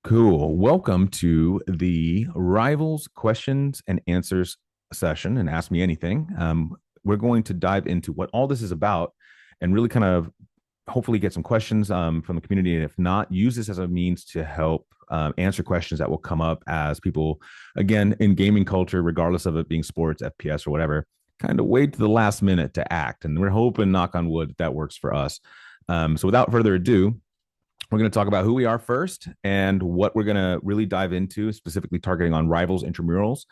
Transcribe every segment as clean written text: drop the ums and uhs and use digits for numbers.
Cool. Welcome to the Rivals Questions and Answers session and Ask Me Anything. We're going to dive into what all this is about and really kind of hopefully get some questions from the community. And if not, use this as a means to help answer questions that will come up as people, again, in gaming culture, regardless of it being sports, FPS, or whatever, kind of wait to the last minute to act. And we're hoping, knock on wood, that works for us. So without further ado, we're going to talk about who we are first and what we're going to really dive into, specifically targeting on Rivals Intramurals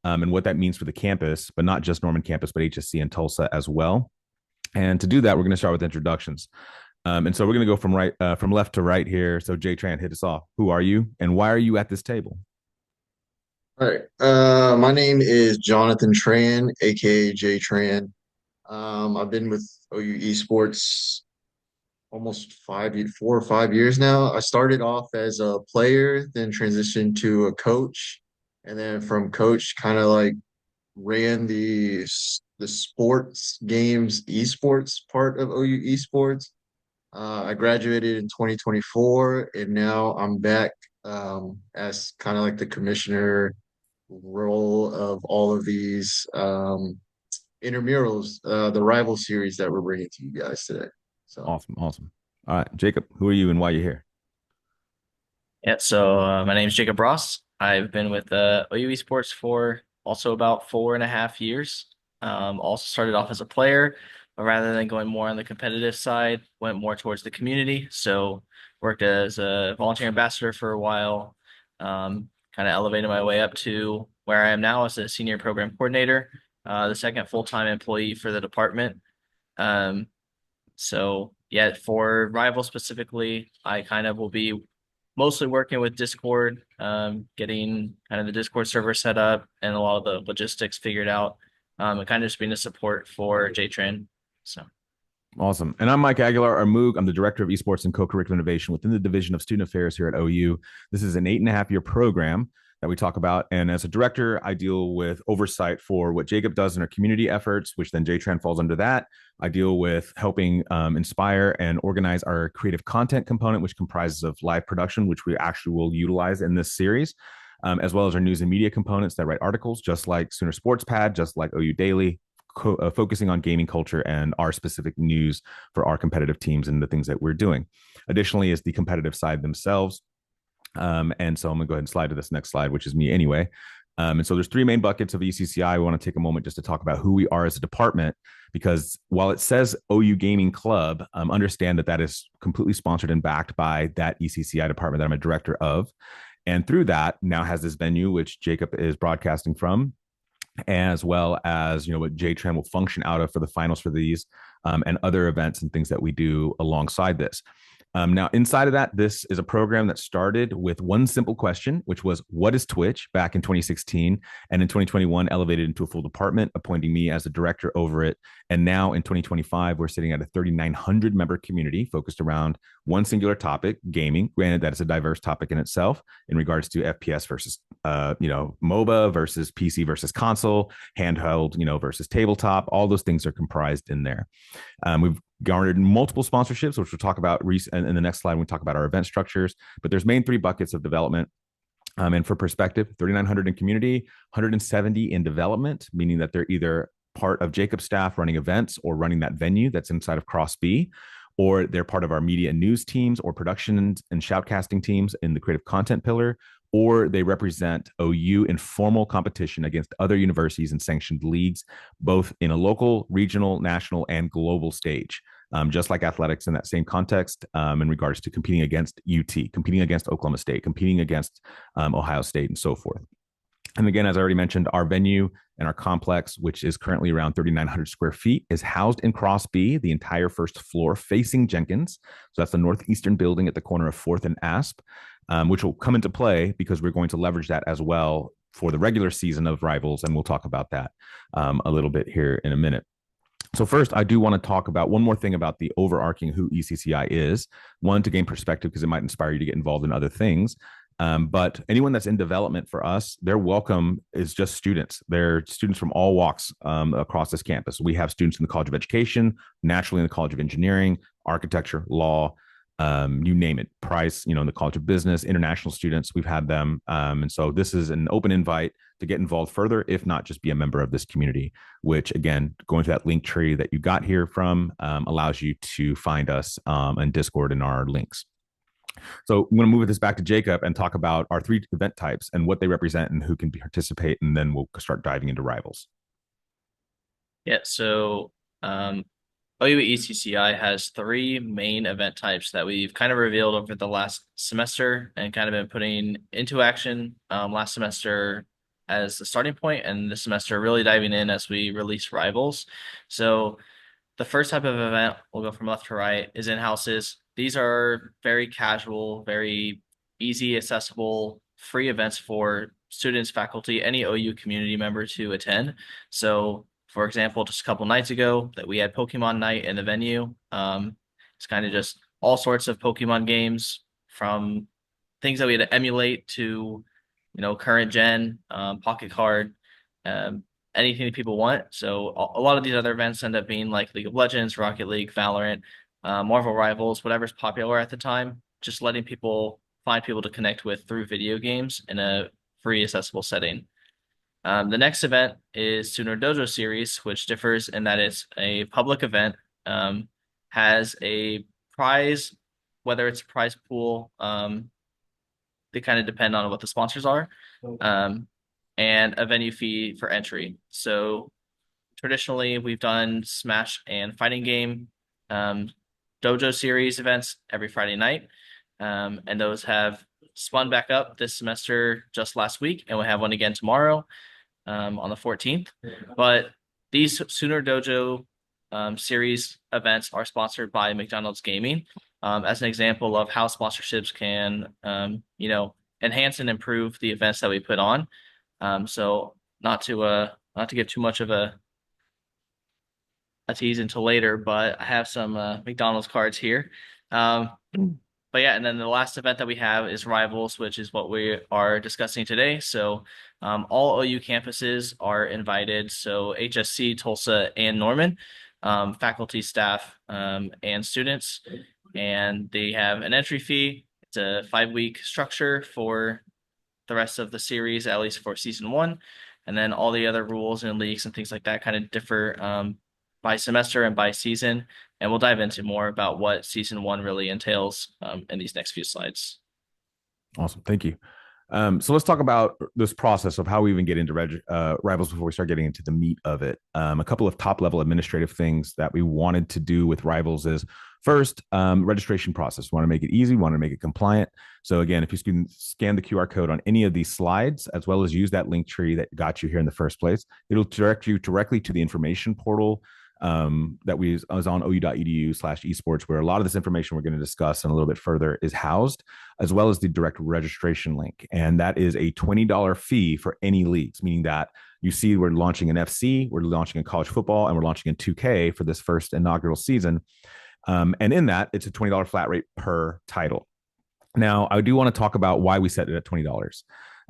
and what that means for the campus, but not just Norman campus, but HSC and Tulsa as well. And to do that, we're going to start with introductions. And so we're going to go from left to right here. So Jay Tran, hit us off. Who are you and why are you at this table? All right. My name is Jonathan Tran, aka J Tran. I've been with OU Esports almost 4 or 5 years now. I started off as a player, then transitioned to a coach, and then from coach, kind of like ran the sports games esports part of OU Esports. I graduated in 2024, and now I'm back as kind of like the commissioner role of all of these intramurals, the rival series that we're bringing to you guys today. So, Awesome. Awesome. All right, Jacob, who are you and why are you here? My name is Jacob Ross. I've been with OU Esports for also about 4.5 years. Also started off as a player, but rather than going more on the competitive side, went more towards the community. So worked as a volunteer ambassador for a while, kind of elevated my way up to where I am now as a senior program coordinator, the second full-time employee for the department. Um, yeah, for Rival specifically, I kind of will be mostly working with Discord, getting kind of the Discord server set up and a lot of the logistics figured out, and kind of just being a support for JTrain. So Awesome. And I'm Mike Aguilar, or Moog. I'm the Director of Esports and Co-Curricular Innovation within the Division of Student Affairs here at OU. This is an 8.5-year program that we talk about. And as a director, I deal with oversight for what Jacob does in our community efforts, which then JTran falls under that. I deal with helping inspire and organize our creative content component, which comprises of live production, which we actually will utilize in this series, as well as our news and media components that write articles, just like Sooner Sports Pad, just like OU Daily, focusing on gaming culture and our specific news for our competitive teams and the things that we're doing. Additionally, is the competitive side themselves. And so I'm going to go ahead and slide to this next slide, which is me anyway. And so there's three main buckets of ECCI. We want to take a moment just to talk about who we are as a department, because while it says OU Gaming Club, understand that that is completely sponsored and backed by that ECCI department that I'm a director of. And through that now has this venue, which Jacob is broadcasting from, as well as what JTran will function out of for the finals for these and other events and things that we do alongside this. Now, inside of that, this is a program that started with one simple question, which was, what is Twitch, back in 2016, and in 2021 elevated into a full department, appointing me as the director over it. And now in 2025, we're sitting at a 3,900 member community focused around one singular topic, gaming. Granted, that is a diverse topic in itself in regards to FPS versus MOBA versus PC versus console, handheld versus tabletop. All those things are comprised in there. We've garnered multiple sponsorships, which we'll talk about in the next slide when we talk about our event structures. But there's main three buckets of development. And for perspective, 3,900 in community, 170 in development, meaning that they're either part of Jacob's staff running events or running that venue that's inside of Cross B, or they're part of our media and news teams or production and shoutcasting teams in the creative content pillar, or they represent OU in formal competition against other universities and sanctioned leagues, both in a local, regional, national, and global stage. Just like athletics in that same context, in regards to competing against UT, competing against Oklahoma State, competing against Ohio State, and so forth. And again, as I already mentioned, our venue and our complex, which is currently around 3,900 square feet, is housed in Cross B, the entire first floor facing Jenkins. So that's the northeastern building at the corner of 4th and Asp, which will come into play because we're going to leverage that as well for the regular season of Rivals. And we'll talk about that a little bit here in a minute. So first, I do want to talk about one more thing about the overarching who ECCI is. One, to gain perspective, because it might inspire you to get involved in other things. But anyone that's in development for us, their welcome is just students. They're students from all walks across this campus. We have students in the College of Education, naturally in the College of Engineering, Architecture, Law, you name it, price, in the College of Business, international students, we've had them. And so this is an open invite to get involved further, if not just be a member of this community, which again, going to that link tree that you got here from allows you to find us in Discord in our links. So I'm going to move this back to Jacob and talk about our 3 event types and what they represent and who can participate. And then we'll start diving into rivals. Yeah, so OU ECCI has 3 main event types that we've kind of revealed over the last semester and kind of been putting into action last semester as the starting point, and this semester really diving in as we release rivals. So the first type of event, we'll go from left to right, is in-houses. These are very casual, very easy, accessible, free events for students, faculty, any OU community member to attend. So, for example, just a couple nights ago that we had Pokemon night in the venue. It's kind of just all sorts of Pokemon games, from things that we had to emulate to, current gen, pocket card, anything that people want. So a lot of these other events end up being like League of Legends, Rocket League, Valorant, Marvel Rivals, whatever's popular at the time, just letting people find people to connect with through video games in a free, accessible setting. The next event is Sooner Dojo Series, which differs in that it's a public event, has a prize, whether it's a prize pool, they kind of depend on what the sponsors are, and a venue fee for entry. So traditionally, we've done Smash and fighting game dojo series events every Friday night, and those have spun back up this semester just last week, and we'll have one again tomorrow on the 14th. But these Sooner Dojo series events are sponsored by McDonald's Gaming, as an example of how sponsorships can, enhance and improve the events that we put on. So not to give too much of a tease until later, but I have some McDonald's cards here. But yeah, and then the last event that we have is Rivals, which is what we are discussing today. So all OU campuses are invited. So HSC, Tulsa, and Norman, faculty, staff, and students. And they have an entry fee. It's a 5-week structure for the rest of the series, at least for season 1. And then all the other rules and leagues and things like that kind of differ by semester and by season. And we'll dive into more about what season 1 really entails in these next few slides. Awesome. Thank you. So let's talk about this process of how we even get into rivals before we start getting into the meat of it. A couple of top level administrative things that we wanted to do with rivals is first, registration process. We want to make it easy. We want to make it compliant. So again, if you can scan the QR code on any of these slides, as well as use that link tree that got you here in the first place, it'll direct you directly to the information portal that was on ou.edu/esports, where a lot of this information we're going to discuss and a little bit further is housed, as well as the direct registration link. And that is a $20 fee for any leagues, meaning that you see we're launching an FC, we're launching a college football, and we're launching in 2K for this first inaugural season. And in that, it's a $20 flat rate per title. Now, I do want to talk about why we set it at $20.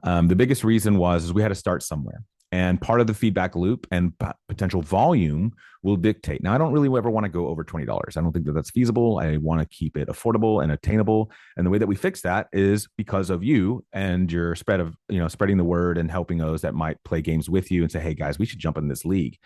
The biggest reason was we had to start somewhere. And part of the feedback loop and potential volume will dictate. Now, I don't really ever want to go over $20. I don't think that that's feasible. I want to keep it affordable and attainable. And the way that we fix that is because of you and your spreading the word and helping those that might play games with you and say, hey, guys, we should jump in this league.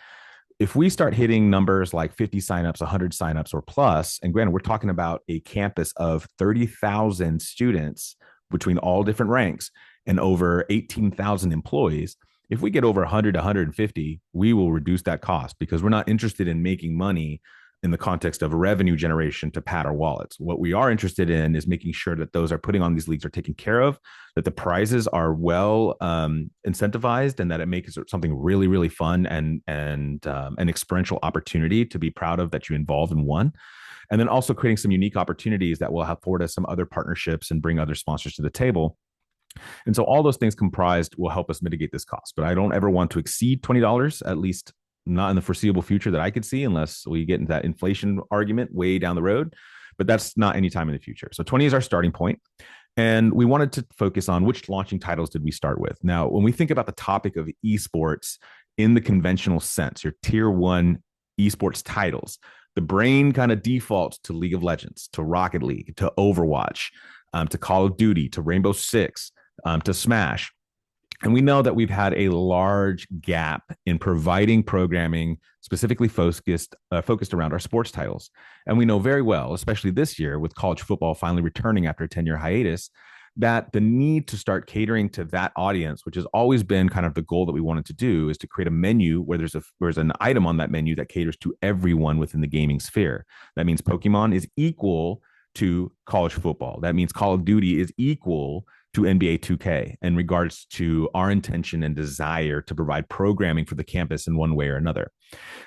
If we start hitting numbers like 50 signups, 100 signups or plus, and granted, we're talking about a campus of 30,000 students between all different ranks and over 18,000 employees, if we get over 100 to 150, we will reduce that cost because we're not interested in making money in the context of revenue generation to pad our wallets. What we are interested in is making sure that those are putting on these leagues are taken care of, that the prizes are well incentivized, and that it makes it something really, really fun and an experiential opportunity to be proud of that you involved in one. And then also creating some unique opportunities that will afford us some other partnerships and bring other sponsors to the table. And so all those things comprised will help us mitigate this cost. But I don't ever want to exceed $20, at least not in the foreseeable future that I could see, unless we get into that inflation argument way down the road. But that's not any time in the future. So 20 is our starting point. And we wanted to focus on which launching titles did we start with. Now, when we think about the topic of esports in the conventional sense, your tier 1 esports titles, the brain kind of defaults to League of Legends, to Rocket League, to Overwatch, to Call of Duty, to Rainbow Six, to Smash. And we know that we've had a large gap in providing programming specifically focused around our sports titles. And we know very well, especially this year with college football finally returning after a 10-year hiatus, that the need to start catering to that audience, which has always been kind of the goal that we wanted to do, is to create a menu where there's an item on that menu that caters to everyone within the gaming sphere. That means Pokemon is equal to college football. That means Call of Duty is equal to NBA 2K in regards to our intention and desire to provide programming for the campus in one way or another.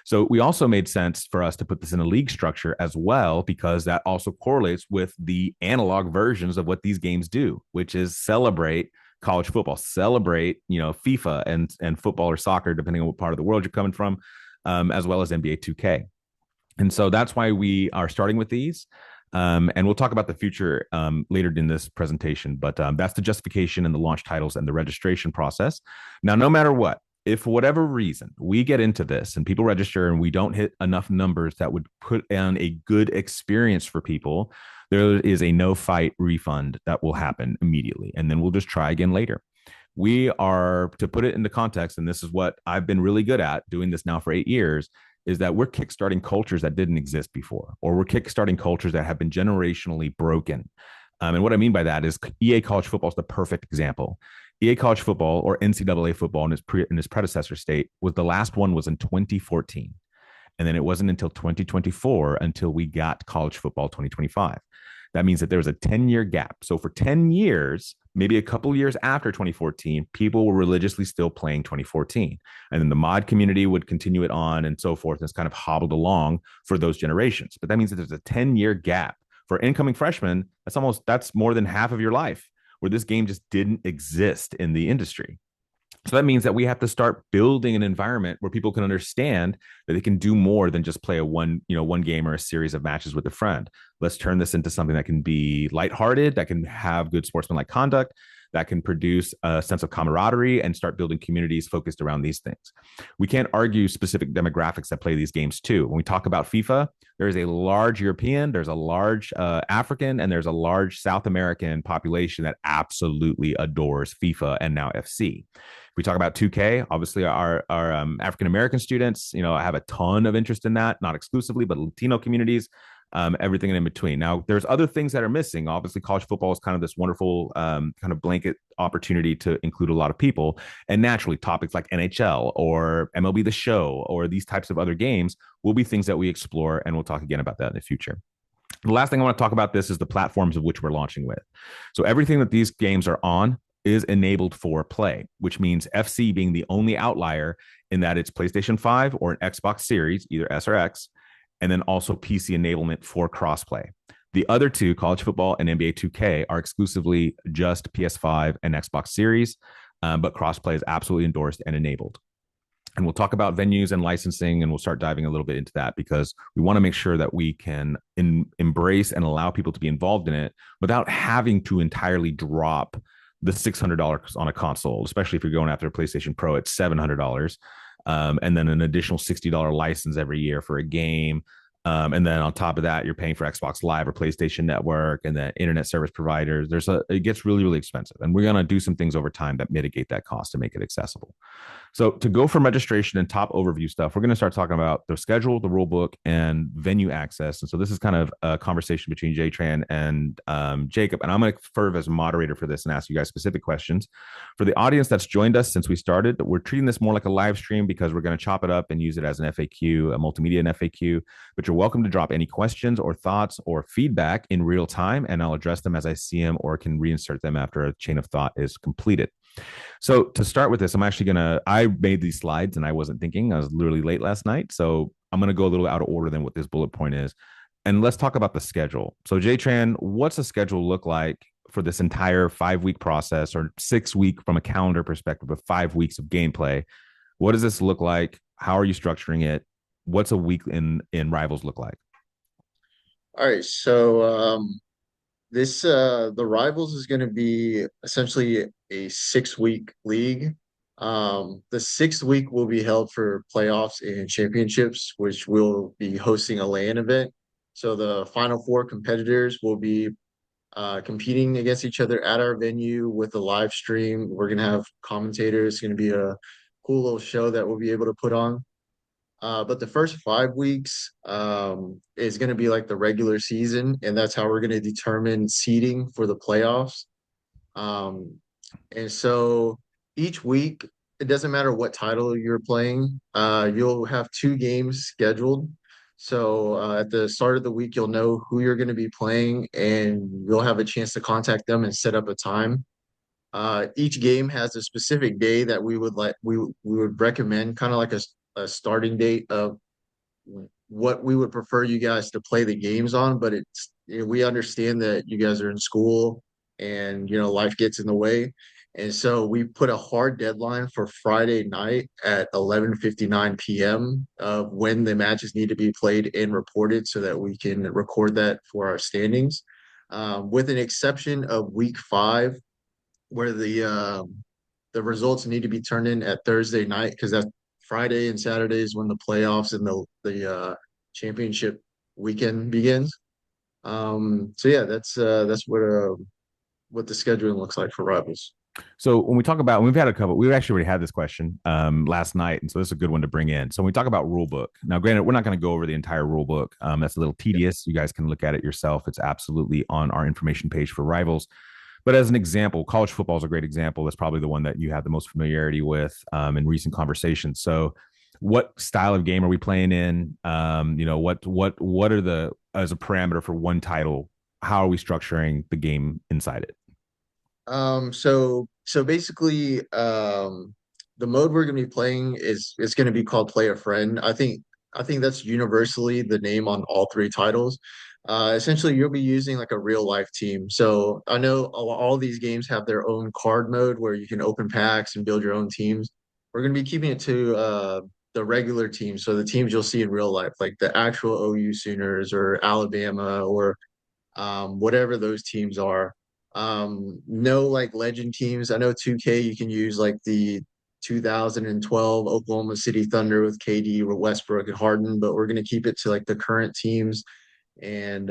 So we also made sense for us to put this in a league structure as well, because that also correlates with the analog versions of what these games do, which is celebrate college football, celebrate, FIFA and football or soccer, depending on what part of the world you're coming from, as well as NBA 2K. And so that's why we are starting with these. And we'll talk about the future later in this presentation, but that's the justification and the launch titles and the registration process. Now, no matter what, if for whatever reason we get into this and people register and we don't hit enough numbers that would put on a good experience for people, there is a no fight refund that will happen immediately. And then we'll just try again later. We are, to put it into context, and this is what I've been really good at doing this now for 8 years, is that we're kickstarting cultures that didn't exist before, or we're kickstarting cultures that have been generationally broken. And what I mean by that is EA College Football is the perfect example. EA College Football, or NCAA football in its predecessor state, was the last one was in 2014. And then it wasn't until 2024 until we got College Football 2025. That means that there was a 10-year gap. So for 10 years, maybe a couple years after 2014, people were religiously still playing 2014. And then the mod community would continue it on and so forth. And it's kind of hobbled along for those generations. But that means that there's a 10-year gap for incoming freshmen. That's more than half of your life where this game just didn't exist in the industry. So that means that we have to start building an environment where people can understand that they can do more than just play one game or a series of matches with a friend. Let's turn this into something that can be lighthearted, that can have good sportsmanlike conduct, that can produce a sense of camaraderie and start building communities focused around these things. We can't argue specific demographics that play these games too. When we talk about FIFA, there is a large European, there's a large African, and there's a large South American population that absolutely adores FIFA and now FC. If we talk about 2K, obviously our African American students, have a ton of interest in that, not exclusively, but Latino communities, everything in between. Now, there's other things that are missing. Obviously, college football is kind of this wonderful kind of blanket opportunity to include a lot of people. And naturally, topics like NHL or MLB The Show or these types of other games will be things that we explore, and we'll talk again about that in the future. The last thing I want to talk about this is the platforms of which we're launching with. So everything that these games are on is enabled for play, which means FC being the only outlier in that it's PlayStation 5 or an Xbox Series, either S or X, and then also PC enablement for crossplay. The other two, college football and NBA 2K, are exclusively just PS5 and Xbox Series, but crossplay is absolutely endorsed and enabled. And we'll talk about venues and licensing, and we'll start diving a little bit into that because we want to make sure that we can embrace and allow people to be involved in it without having to entirely drop the $600 on a console, especially if you're going after a PlayStation Pro at $700, and then an additional $60 license every year for a game. And then on top of that, you're paying for Xbox Live or PlayStation Network and the internet service providers. It gets really, really expensive. And we're going to do some things over time that mitigate that cost and make it accessible. So to go from registration and top overview stuff, we're going to start talking about the schedule, the rule book, and venue access. And so this is kind of a conversation between Tran and Jacob. And I'm going to serve as moderator for this and ask you guys specific questions. For the audience that's joined us since we started, we're treating this more like a live stream because we're going to chop it up and use it as an FAQ, a multimedia FAQ. But you're welcome to drop any questions or thoughts or feedback in real time, and I'll address them as I see them or can reinsert them after a chain of thought is completed. So to start with this, I made these slides and I wasn't thinking. I was literally late last night. So I'm going to go a little out of order than what this bullet point is. And let's talk about the schedule. So Tran, what's the schedule look like for this entire 5-week process, or 6-week from a calendar perspective of 5 weeks of gameplay? What does this look like? How are you structuring it? What's a week in Rivals look like? All right, so the Rivals is going to be essentially a 6-week league. The sixth week will be held for playoffs and championships, which will be hosting a LAN event. So the final four competitors will be competing against each other at our venue with a live stream. We're gonna have commentators. It's gonna be a cool little show that we'll be able to put on. But the first 5 weeks is going to be like the regular season, and that's how we're going to determine seeding for the playoffs. Um, and so each week, it doesn't matter what title you're playing, you'll have two games scheduled. So at the start of the week, you'll know who you're going to be playing, and you'll have a chance to contact them and set up a time. Each game has a specific day that we would recommend, kind of like a starting date of what we would prefer you guys to play the games on. But we understand that you guys are in school and life gets in the way, and so we put a hard deadline for Friday night at 11:59 p.m. of when the matches need to be played and reported so that we can record that for our standings. With an exception of week 5 where the results need to be turned in at Thursday night because that's Friday and Saturdays when the playoffs and the championship weekend begins. So yeah, that's what the scheduling looks like for rivals. So when we talk about, we've had a couple, we've actually already had this question last night, and so this is a good one to bring in. So when we talk about rule book, now granted, we're not going to go over the entire rule book. That's a little tedious. You guys can look at it yourself. It's absolutely on our information page for rivals. But as an example, college football is a great example. That's probably the one that you have the most familiarity with in recent conversations. So what style of game are we playing in? What are the, as a parameter for one title, how are we structuring the game inside it? So basically, the mode we're gonna be playing is gonna be called Play a Friend. I think that's universally the name on all three titles. Essentially, you'll be using like a real life team. So I know all these games have their own card mode where you can open packs and build your own teams. We're gonna be keeping it to the regular teams, so the teams you'll see in real life, like the actual OU Sooners or Alabama or whatever those teams are. No like legend teams. I know 2K you can use like the 2012 Oklahoma City Thunder with KD or Westbrook and Harden, but we're gonna keep it to like the current teams. And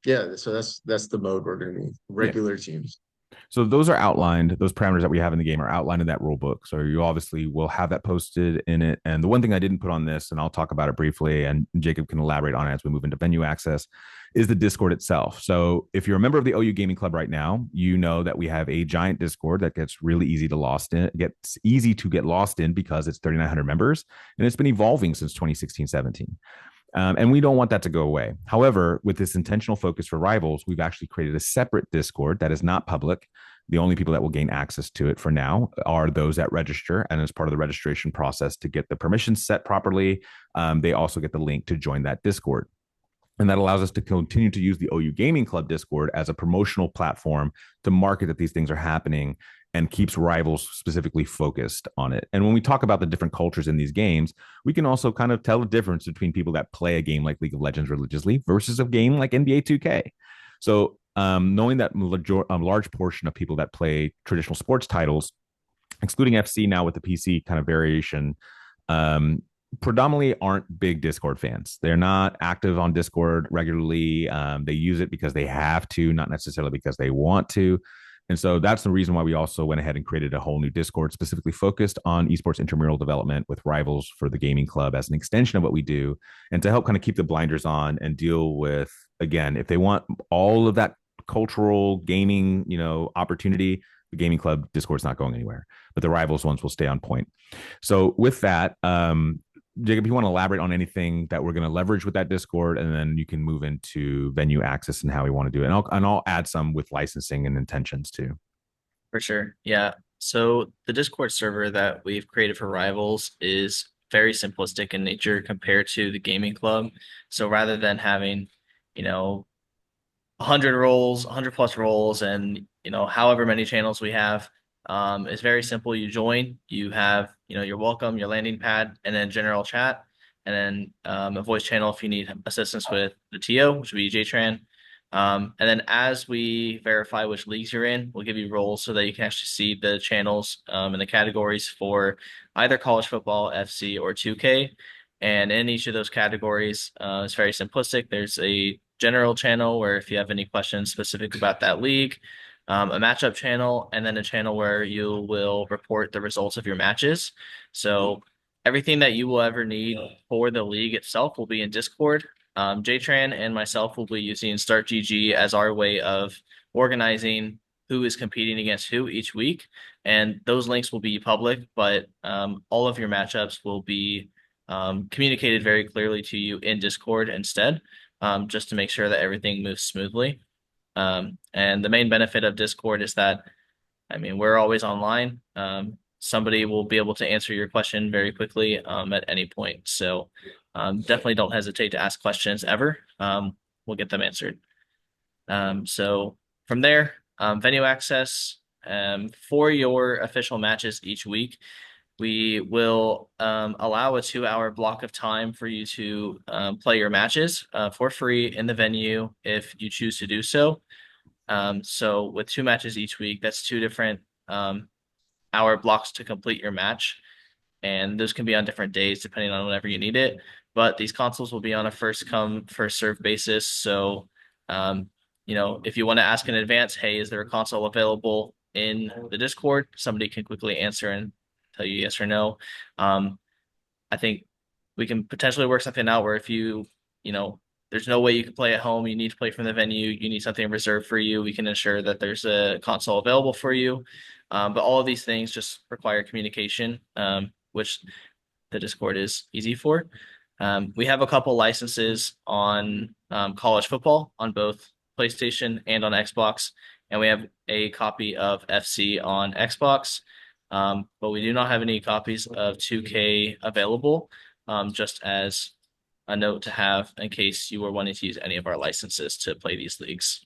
yeah, so that's the mode we're gonna be Yeah. regular teams. So those are outlined. Those parameters that we have in the game are outlined in that rule book. So you obviously will have that posted in it. And the one thing I didn't put on this, and I'll talk about it briefly, and Jacob can elaborate on it as we move into venue access, is the Discord itself. So if you're a member of the OU Gaming Club right now, you know that we have a giant Discord that gets really easy to lost in. It gets easy to get lost in because it's 3,900 members, and it's been evolving since 2016-17. And we don't want that to go away. However, with this intentional focus for rivals, we've actually created a separate Discord that is not public. The only people that will gain access to it for now are those that register. And as part of the registration process to get the permissions set properly, they also get the link to join that Discord. And that allows us to continue to use the OU Gaming Club Discord as a promotional platform to market that these things are happening and keeps rivals specifically focused on it. And when we talk about the different cultures in these games, we can also kind of tell the difference between people that play a game like League of Legends religiously versus a game like NBA 2K. So knowing that a large portion of people that play traditional sports titles, excluding FC now with the PC kind of variation, predominantly aren't big Discord fans. They're not active on Discord regularly. They use it because they have to, not necessarily because they want to. And so that's the reason why we also went ahead and created a whole new Discord specifically focused on esports intramural development with rivals for the gaming club as an extension of what we do and to help kind of keep the blinders on and deal with, again, if they want all of that cultural gaming, opportunity, the gaming club Discord's not going anywhere, but the rivals ones will stay on point. So with that, Jacob, you want to elaborate on anything that we're going to leverage with that Discord, and then you can move into venue access and how we want to do it. And I'll add some with licensing and intentions too. For sure. Yeah. So the Discord server that we've created for Rivals is very simplistic in nature compared to the gaming club. So rather than having, you know, 100 roles, 100 plus roles, and however many channels we have, it's very simple. You join, you have your welcome, your landing pad, and then general chat, and then a voice channel if you need assistance with the TO, which would be JTran. And then as we verify which leagues you're in, we'll give you roles so that you can actually see the channels and the categories for either college football, FC, or 2K. And in each of those categories, it's very simplistic. There's a general channel where if you have any questions specific about that league, a matchup channel, and then a channel where you will report the results of your matches. So everything that you will ever need for the league itself will be in Discord. JTran and myself will be using StartGG as our way of organizing who is competing against who each week. And those links will be public, but all of your matchups will be communicated very clearly to you in Discord instead, just to make sure that everything moves smoothly. And the main benefit of Discord is that, I mean, we're always online. Somebody will be able to answer your question very quickly at any point. So definitely don't hesitate to ask questions ever. We'll get them answered. So from there, venue access for your official matches each week. We will allow a 2-hour block of time for you to play your matches for free in the venue if you choose to do so. So with 2 matches each week, that's 2 different hour blocks to complete your match. And those can be on different days depending on whenever you need it. But these consoles will be on a first come, first serve basis. So, if you want to ask in advance, hey, is there a console available in the Discord? Somebody can quickly answer and tell you yes or no. I think we can potentially work something out where if there's no way you can play at home, you need to play from the venue, you need something reserved for you, we can ensure that there's a console available for you. But all of these things just require communication, which the Discord is easy for. We have a couple licenses on college football on both PlayStation and on Xbox, and we have a copy of FC on Xbox, but we do not have any copies of 2K available, just as a note to have in case you were wanting to use any of our licenses to play these leagues.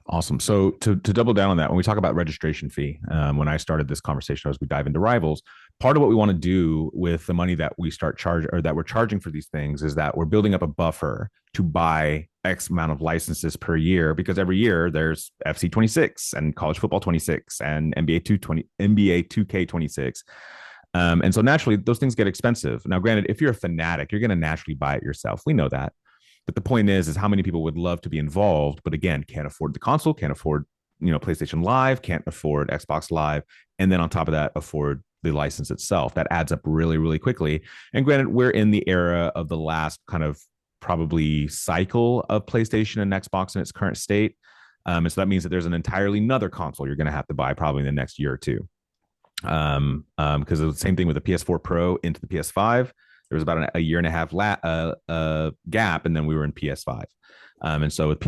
Awesome. So to double down on that, when we talk about registration fee, when I started this conversation, as we dive into rivals, part of what we want to do with the money that we start charging or that we're charging for these things is that we're building up a buffer to buy X amount of licenses per year, because every year there's FC 26 and college football 26 and NBA 2K 26. And so naturally those things get expensive. Now, granted, if you're a fanatic, you're going to naturally buy it yourself. We know that. But the point is how many people would love to be involved, but again, can't afford the console, can't afford, PlayStation Live, can't afford Xbox Live. And then on top of that, afford the license itself. That adds up really, really quickly. And granted, we're in the era of the last kind of probably cycle of PlayStation and Xbox in its current state. And so that means that there's an entirely another console you're going to have to buy probably in the next year or two. Because the same thing with the PS4 Pro into the PS5. There was about a year and a half gap, and then we were in PS5. And so with the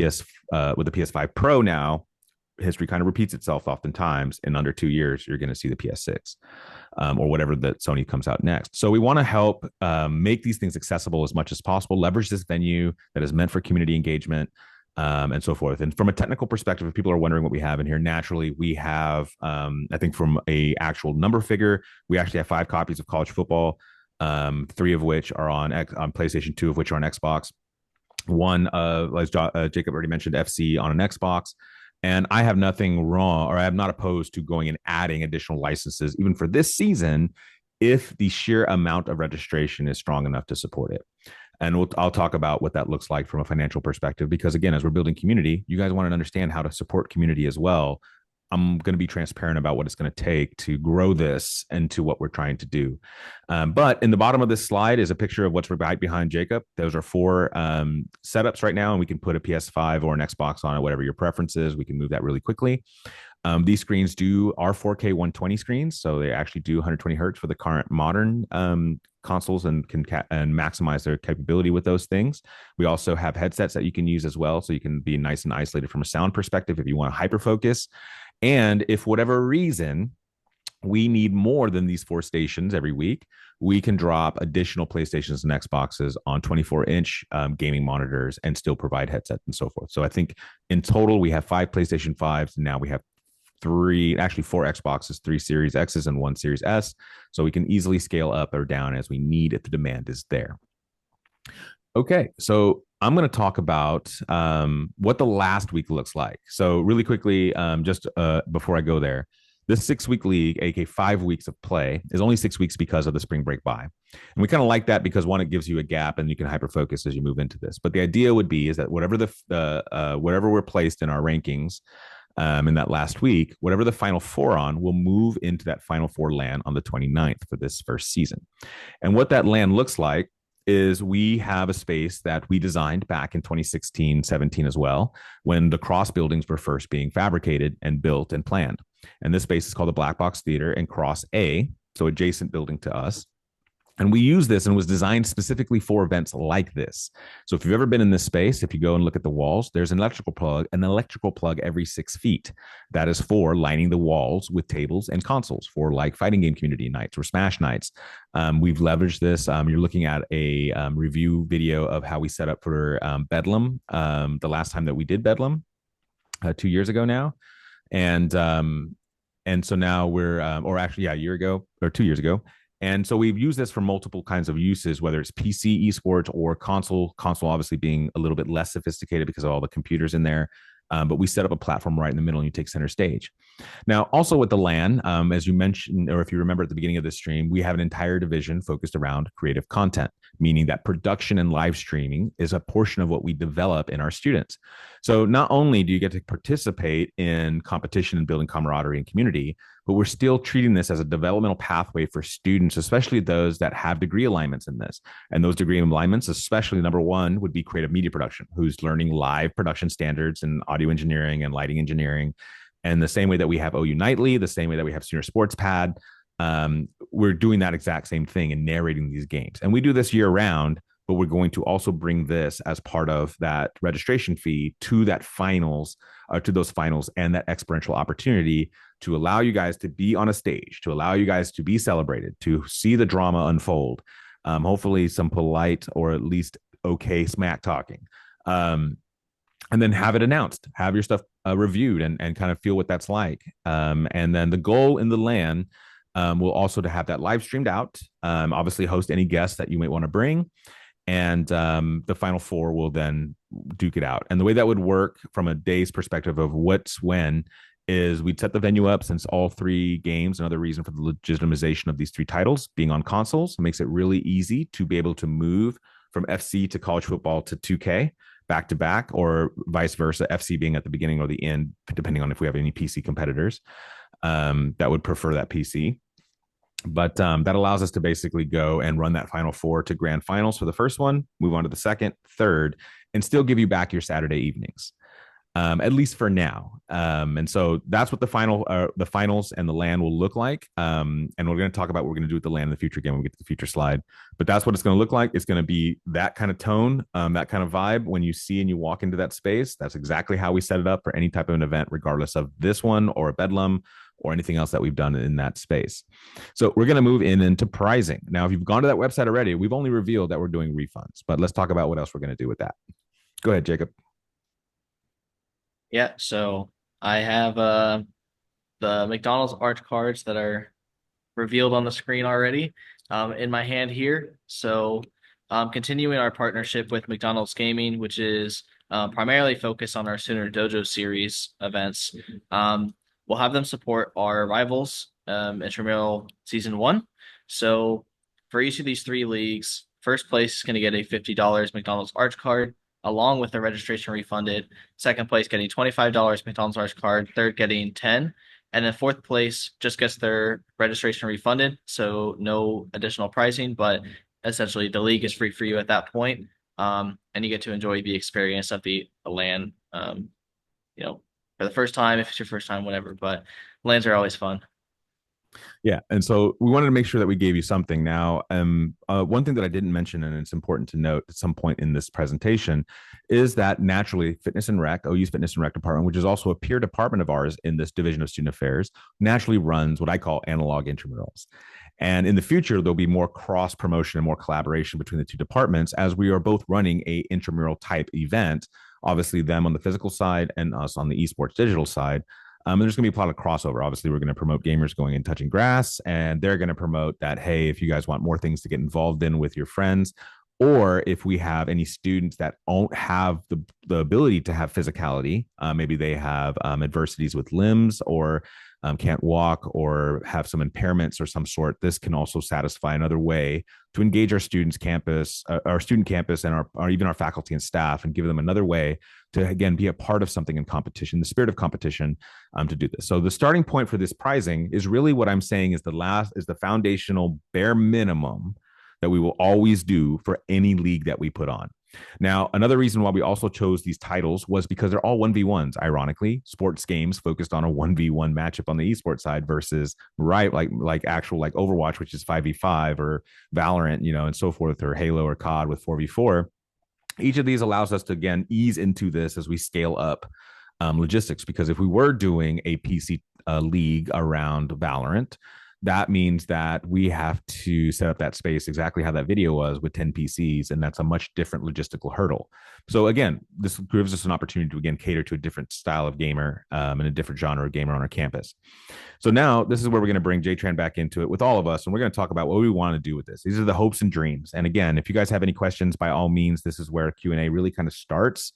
PS5 Pro now, history kind of repeats itself oftentimes. In under 2 years, you're going to see the PS6 or whatever that Sony comes out next. So we want to help make these things accessible as much as possible, leverage this venue that is meant for community engagement, and so forth. And from a technical perspective, if people are wondering what we have in here, naturally, we have, I think from a actual number figure, we actually have 5 copies of college football. 3 of which are on PlayStation, 2 of which are on Xbox. One, as Jacob already mentioned, FC on an Xbox. And I have nothing wrong, or I am not opposed to going and adding additional licenses, even for this season, if the sheer amount of registration is strong enough to support it. And I'll talk about what that looks like from a financial perspective, because again, as we're building community, you guys want to understand how to support community as well. I'm going to be transparent about what it's going to take to grow this into what we're trying to do. But in the bottom of this slide is a picture of what's right behind Jacob. Those are 4 setups right now, and we can put a PS5 or an Xbox on it, whatever your preference is. We can move that really quickly. These screens are 4K 120 screens, so they actually do 120 hertz for the current modern consoles and can maximize their capability with those things. We also have headsets that you can use as well, so you can be nice and isolated from a sound perspective if you want to hyper focus. And if whatever reason we need more than these 4 stations every week, we can drop additional PlayStations and Xboxes on 24-inch gaming monitors and still provide headsets and so forth. So I think in total, we have 5 PlayStation 5s. Now we have 4 Xboxes, 3 Series X's and 1 Series S. So we can easily scale up or down as we need if the demand is there. Okay, so I'm going to talk about what the last week looks like. So, really quickly, just before I go there, this 6 week league, aka 5 weeks of play, is only 6 weeks because of the spring break bye. And we kind of like that because one, it gives you a gap and you can hyper focus as you move into this. But the idea would be is that whatever we're placed in our rankings in that last week, whatever the final four on, will move into that final four LAN on the 29th for this first season. And what that LAN looks like is we have a space that we designed back in 2016, 17 as well, when the cross buildings were first being fabricated and built and planned. And this space is called the Black Box Theater and Cross A, so adjacent building to us. And we use this and was designed specifically for events like this. So if you've ever been in this space, if you go and look at the walls, there's an electrical plug every 6 feet. That is for lining the walls with tables and consoles for like fighting game community nights or Smash nights. We've leveraged this. You're looking at a review video of how we set up for Bedlam the last time that we did Bedlam 2 years ago now. And so now we're, or actually, yeah, a year ago or 2 years ago. And so we've used this for multiple kinds of uses, whether it's PC esports or console obviously being a little bit less sophisticated because of all the computers in there. But we set up a platform right in the middle and you take center stage. Now, also with the LAN, as you mentioned, or if you remember at the beginning of the stream, we have an entire division focused around creative content, meaning that production and live streaming is a portion of what we develop in our students. So not only do you get to participate in competition and building camaraderie and community, but we're still treating this as a developmental pathway for students, especially those that have degree alignments in this. And those degree alignments, especially number one, would be creative media production, who's learning live production standards and audio engineering and lighting engineering. And the same way that we have OU Nightly, the same way that we have Senior Sports Pad, we're doing that exact same thing and narrating these games. And we do this year round, but we're going to also bring this as part of that registration fee to that finals, to those finals and that experiential opportunity to allow you guys to be on a stage, to allow you guys to be celebrated, to see the drama unfold. Hopefully some polite or at least okay smack talking. And then have it announced, have your stuff reviewed and kind of feel what that's like. And then the goal in the LAN will also to have that live streamed out, obviously host any guests that you might want to bring. And the final four will then duke it out. And the way that would work from a day's perspective of what's when is we'd set the venue up since all three games, another reason for the legitimization of these three titles being on consoles, makes it really easy to be able to move from FC to college football to 2K back to back, or vice versa, FC being at the beginning or the end, depending on if we have any PC competitors that would prefer that PC. But that allows us to basically go and run that final four to grand finals for the first one, move on to the second, third, and still give you back your Saturday evenings, at least for now. And so that's what the finals and the LAN will look like. And we're going to talk about what we're going to do with the LAN in the future again when we get to the future slide. But that's what it's going to look like. It's going to be that kind of tone, that kind of vibe when you see and you walk into that space. That's exactly how we set it up for any type of an event, regardless of this one or a Bedlam or anything else that we've done in that space. So we're going to move into pricing. Now, if you've gone to that website already, we've only revealed that we're doing refunds, but let's talk about what else we're going to do with that. Go ahead, Jacob. Yeah, so I have the McDonald's Arch cards that are revealed on the screen already in my hand here. So continuing our partnership with McDonald's Gaming, which is primarily focused on our Sooner Dojo series events. We'll have them support our rivals, Intramural Season 1. So for each of these three leagues, first place is going to get a $50 McDonald's Arch card, along with the registration refunded. Second place getting $25 McDonald's Arch card, third getting 10. And then fourth place just gets their registration refunded, so no additional pricing, but essentially the league is free for you at that point. And you get to enjoy the experience of the LAN, for the first time, if it's your first time, whatever, but LANs are always fun. Yeah. And so we wanted to make sure that we gave you something. Now, one thing that I didn't mention, and it's important to note at some point in this presentation, is that naturally Fitness and Rec, OU's Fitness and Rec department, which is also a peer department of ours in this division of student affairs, naturally runs what I call analog intramurals. And in the future, there'll be more cross promotion and more collaboration between the two departments as we are both running a intramural type event, obviously them on the physical side and us on the esports digital side. And there's going to be a lot of crossover. Obviously, we're going to promote gamers going and touching grass, and they're going to promote that, hey, if you guys want more things to get involved in with your friends, or if we have any students that don't have the ability to have physicality, maybe they have adversities with limbs or can't walk or have some impairments or some sort, this can also satisfy another way to engage our students campus, our student campus, and our even our faculty and staff, and give them another way to again be a part of something in competition, the spirit of competition, to do this. So the starting point for this prizing is really what I'm saying is the foundational bare minimum that we will always do for any league that we put on. Now, another reason why we also chose these titles was because they're all 1v1s. Ironically, sports games focused on a 1v1 matchup on the esports side versus like actual like Overwatch, which is 5v5, or Valorant, and so forth, or Halo or COD with 4v4. Each of these allows us to again ease into this as we scale up logistics. Because if we were doing a PC league around Valorant, that means that we have to set up that space exactly how that video was with 10 PCs, and that's a much different logistical hurdle. So again, this gives us an opportunity to again cater to a different style of gamer and a different genre of gamer on our campus. So now this is where we're going to bring JTran back into it with all of us, and we're going to talk about what we want to do with this. These are the hopes and dreams. And again, if you guys have any questions, by all means, this is where Q&A really kind of starts.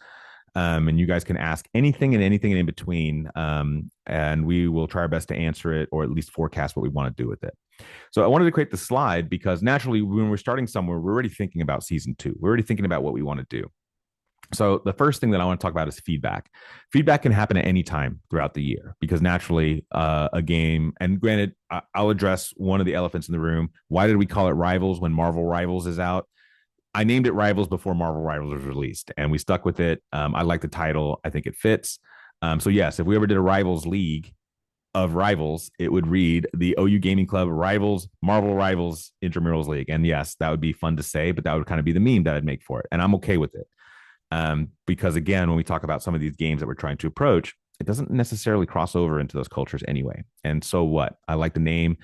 And you guys can ask anything and anything in between, and we will try our best to answer it, or at least forecast what we want to do with it. So I wanted to create the slide because naturally, when we're starting somewhere, we're already thinking about season 2. We're already thinking about what we want to do. So the first thing that I want to talk about is feedback. Feedback can happen at any time throughout the year because naturally a game, and granted, I'll address one of the elephants in the room. Why did we call it Rivals when Marvel Rivals is out? I named it Rivals before Marvel Rivals was released, and we stuck with it. I like the title. I think it fits. So yes, if we ever did a Rivals League of Rivals, it would read the OU Gaming Club Rivals, Marvel Rivals, Intramurals League. And yes, that would be fun to say, but that would kind of be the meme that I'd make for it. And I'm okay with it. Because again, when we talk about some of these games that we're trying to approach, it doesn't necessarily cross over into those cultures anyway. And so what? I like the name.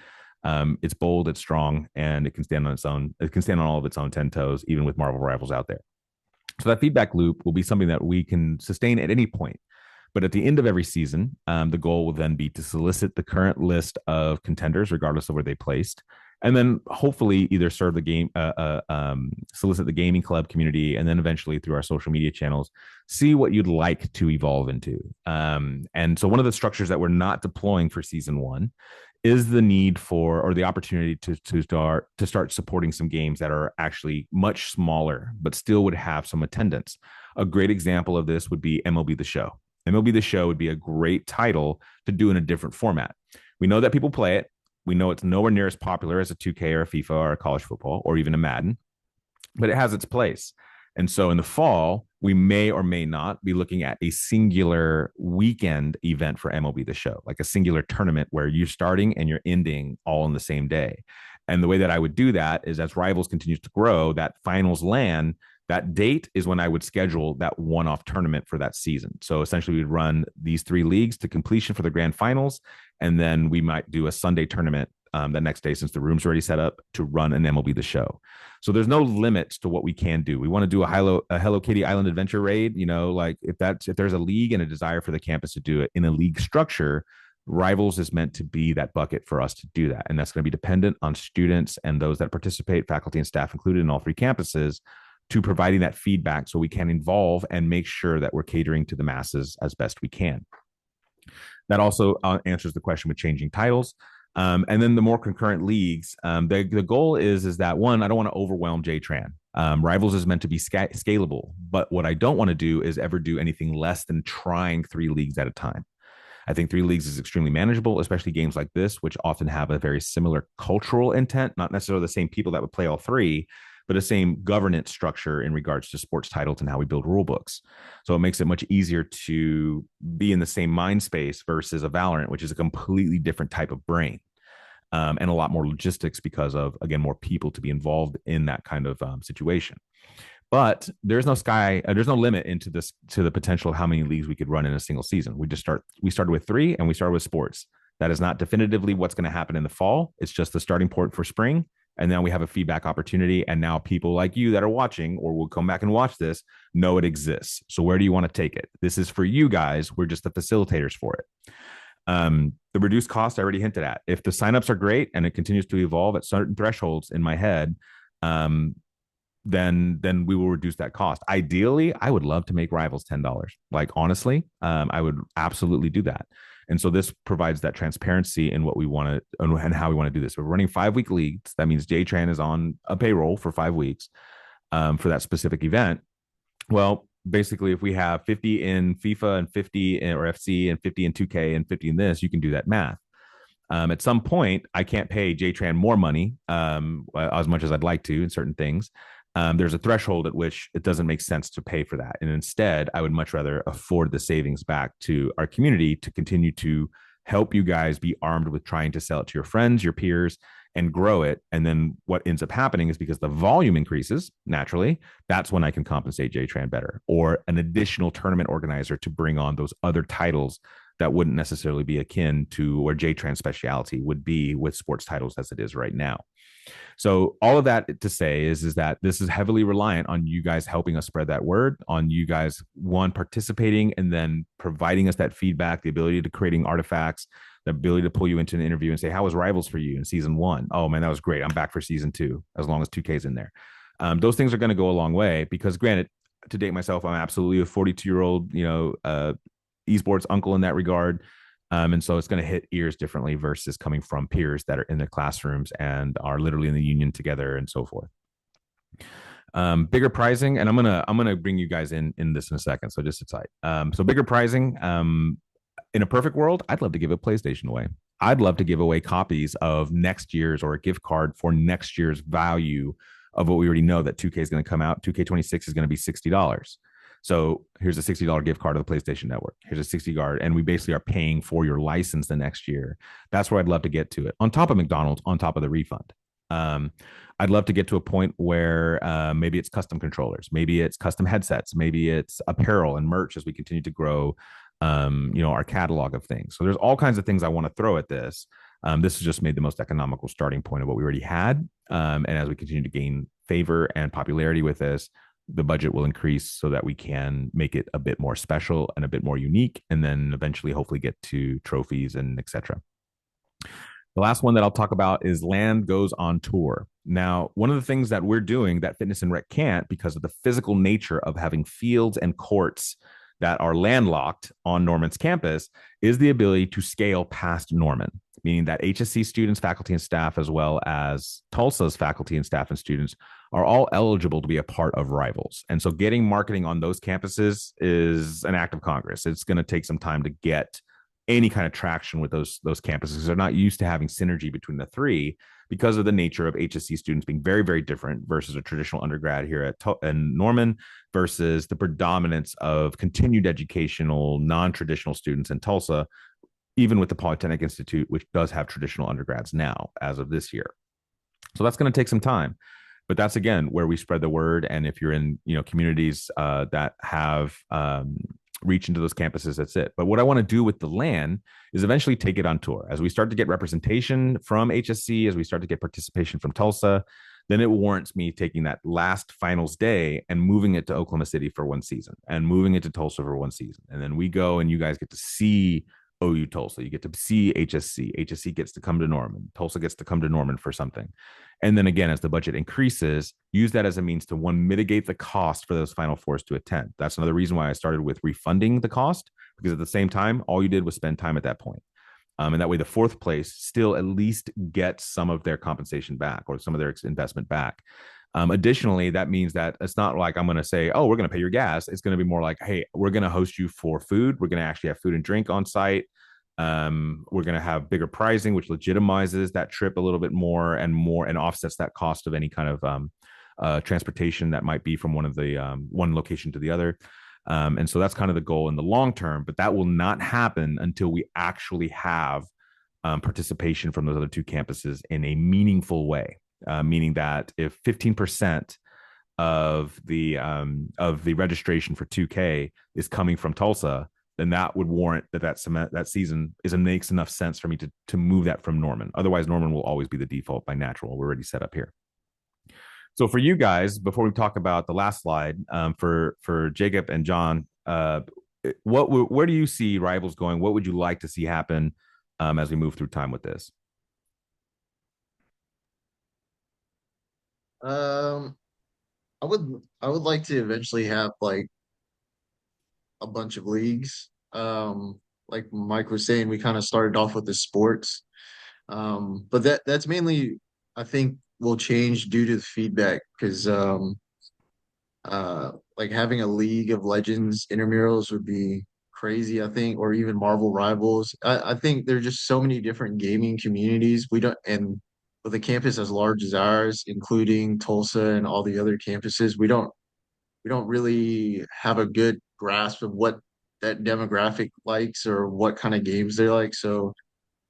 It's bold, it's strong, and it can stand on its own. It can stand on all of its own 10 toes, even with Marvel Rivals out there. So that feedback loop will be something that we can sustain at any point. But at the end of every season, the goal will then be to solicit the current list of contenders, regardless of where they placed, and then hopefully either serve the game, solicit the gaming club community, and then eventually through our social media channels, see what you'd like to evolve into. And so one of the structures that we're not deploying for season 1 is the need for, or the opportunity to start supporting some games that are actually much smaller but still would have some attendance. A great example of this would be MLB The Show. MLB The Show would be a great title to do in a different format. We know that people play it. We know it's nowhere near as popular as a 2K or a FIFA or a college football or even a Madden, but it has its place. And so in the fall, we may or may not be looking at a singular weekend event for MLB The Show, like a singular tournament where you're starting and you're ending all in the same day. And the way that I would do that is, as Rivals continues to grow, that Finals LAN, that date is when I would schedule that one-off tournament for that season. So essentially we'd run these 3 leagues to completion for the grand finals, and then we might do a Sunday tournament the next day, since the room's already set up, to run an MLB The Show. So there's no limits to what we can do. We want to do a Hello Kitty Island Adventure raid. Like if there's a league and a desire for the campus to do it in a league structure, Rivals is meant to be that bucket for us to do that. And that's going to be dependent on students and those that participate, faculty and staff included in all 3 campuses, to providing that feedback so we can involve and make sure that we're catering to the masses as best we can. That also answers the question with changing titles. And then the more concurrent leagues, the goal is that, one, I don't want to overwhelm JTran. Rivals is meant to be scalable, but what I don't want to do is ever do anything less than trying 3 leagues at a time. I think 3 leagues is extremely manageable, especially games like this, which often have a very similar cultural intent, not necessarily the same people that would play all 3, but the same governance structure in regards to sports titles and how we build rule books. So it makes it much easier to be in the same mind space versus a Valorant, which is a completely different type of brain. And a lot more logistics because of, again, more people to be involved in that kind of situation. But there's no limit into this, to the potential of how many leagues we could run in a single season. We started with 3 and we started with sports. That is not definitively what's going to happen in the fall. It's just the starting point for spring. And then we have a feedback opportunity. And now people like you that are watching or will come back and watch this know it exists. So where do you want to take it? This is for you guys. We're just the facilitators for it. The reduced cost I already hinted at. If the signups are great and it continues to evolve at certain thresholds in my head, then we will reduce that cost. Ideally, I would love to make rivals $10. Like honestly, I would absolutely do that. And so this provides that transparency in what we want to and how we want to do this. So we're running 5-week leagues. That means JTran is on a payroll for 5 weeks for that specific event. Well, basically, if we have 50 in FIFA and 50 in, or FC and 50 in 2K and 50 in this, you can do that math. At some point, I can't pay JTran more money as much as I'd like to in certain things. There's a threshold at which it doesn't make sense to pay for that. And instead, I would much rather afford the savings back to our community to continue to help you guys be armed with trying to sell it to your friends, your peers, and grow it. And then what ends up happening is because the volume increases naturally, that's when I can compensate JTran better, or an additional tournament organizer to bring on those other titles that wouldn't necessarily be akin to where JTran specialty would be with sports titles as it is right now. So all of that to say is that this is heavily reliant on you guys helping us spread that word, on you guys, one, participating and then providing us that feedback, the ability to creating artifacts, the ability to pull you into an interview and say, how was Rivals for you in season 1? Oh man, that was great. I'm back for season 2, as long as 2K's in there. Those things are going to go a long way because granted, to date myself, I'm absolutely a 42-year-old, esports uncle in that regard. And so it's going to hit ears differently versus coming from peers that are in their classrooms and are literally in the union together and so forth. Bigger pricing, and I'm gonna bring you guys in this in a second. So just aside. So bigger pricing. In a perfect world, I'd love to give a PlayStation away. I'd love to give away copies of next year's or a gift card for next year's value of what we already know that 2K is going to come out. 2K26 is going to be $60. So here's a $60 gift card to the PlayStation Network. Here's a 60 card, and we basically are paying for your license the next year. That's where I'd love to get to it. On top of McDonald's, on top of the refund. I'd love to get to a point where maybe it's custom controllers, maybe it's custom headsets, maybe it's apparel and merch as we continue to grow, our catalog of things. So there's all kinds of things I want to throw at this. This has just made the most economical starting point of what we already had. And as we continue to gain favor and popularity with this, the budget will increase so that we can make it a bit more special and a bit more unique, and then eventually hopefully get to trophies and etc. The last one that I'll talk about is LAN goes on tour. Now, one of the things that we're doing that Fitness and Rec can't because of the physical nature of having fields and courts that are landlocked on Norman's campus is the ability to scale past Norman, meaning that HSC students, faculty, and staff, as well as Tulsa's faculty and staff and students are all eligible to be a part of Rivals. And so getting marketing on those campuses is an act of Congress. It's going to take some time to get any kind of traction with those campuses. They're not used to having synergy between the three because of the nature of HSC students being very, very different versus a traditional undergrad here at Norman versus the predominance of continued educational, non-traditional students in Tulsa, even with the Polytechnic Institute, which does have traditional undergrads now as of this year. So that's going to take some time. But that's, again, where we spread the word. And if you're in communities that have reach into those campuses, that's it. But what I want to do with the LAN is eventually take it on tour. As we start to get representation from HSC, as we start to get participation from Tulsa, then it warrants me taking that last finals day and moving it to Oklahoma City for one season and moving it to Tulsa for one season. And then we go and you guys get to see OU Tulsa. You get to see HSC. HSC gets to come to Norman. Tulsa gets to come to Norman for something. And then again, as the budget increases, use that as a means to, one, mitigate the cost for those Final Fours to attend. That's another reason why I started with refunding the cost, because at the same time, all you did was spend time at that point. And that way, the fourth place still at least gets some of their compensation back or some of their investment back. Additionally, that means that it's not like I'm going to say, oh, we're going to pay your gas. It's going to be more like, hey, we're going to host you for food. We're going to actually have food and drink on site. We're going to have bigger pricing, which legitimizes that trip a little bit more and offsets that cost of any kind of transportation that might be from one location to the other. And so that's kind of the goal in the long term, but that will not happen until we actually have participation from those other two campuses in a meaningful way. Meaning that if 15% of the registration for 2K is coming from Tulsa, then that would warrant that season makes enough sense for me to move that from Norman. Otherwise, Norman will always be the default by natural. We're already set up here. So for you guys, before we talk about the last slide, for Jacob and John, where do you see Rivals going? What would you like to see happen as we move through time with this? I would like to eventually have like a bunch of leagues. Like Mike was saying, we kind of started off with the sports. But that's mainly I think will change due to the feedback because like having a League of Legends intramurals would be crazy, I think, or even Marvel Rivals. I think there's just so many different gaming communities. We don't, and with a campus as large as ours, including Tulsa and all the other campuses, we don't really have a good grasp of what that demographic likes or what kind of games they like. So